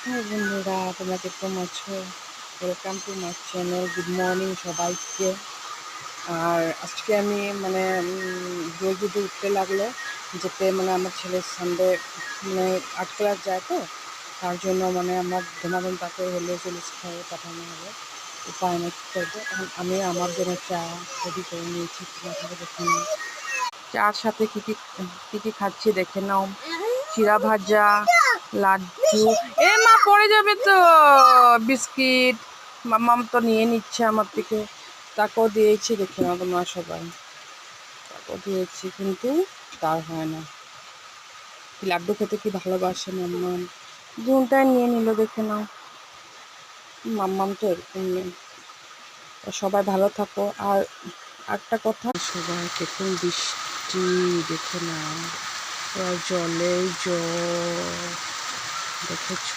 High বন্ধুরা, তোমরা কেমন আছো? Welcome to my channel. Good morning সবাইকে। আর আজকে আমি জলদি উঠতে লাগলো, যেতে আমার ছেলের সানডে আর্ট ক্লাস যায়, তো তার জন্য আমার ধুমাধুম তাকে হলে চল্লিশ খাইয়ে পাঠানো হবে। উপায় না, কী করবো। এখন আমি আমার জন্য চা রেডি করে নিয়েছি, তোমাকে দেখে নিই। চার সাথে কী কী খাচ্ছি দেখে নাও। চিড়া ভাজা, লাড্ডু, মা পড়ে যাবে তো। বিস্কিট মাম্মাম তো নিয়ে নিচ্ছে আমার থেকে, তাকেও দিয়েছি, দেখে নাও তোমরা সবাই। তাকেও দিয়েছি, কিন্তু তার হয় না। লাড্ডু খেতে কি ভালোবাসে মাম্মাম, দুটাই নিয়ে নিল, দেখে নাও। মাম্মাম তো এরকম নেই। সবাই ভালো থাকো। আর একটা কথা, সবাই দেখুন বৃষ্টি, দেখে নাও জলে জল, দেখেছ।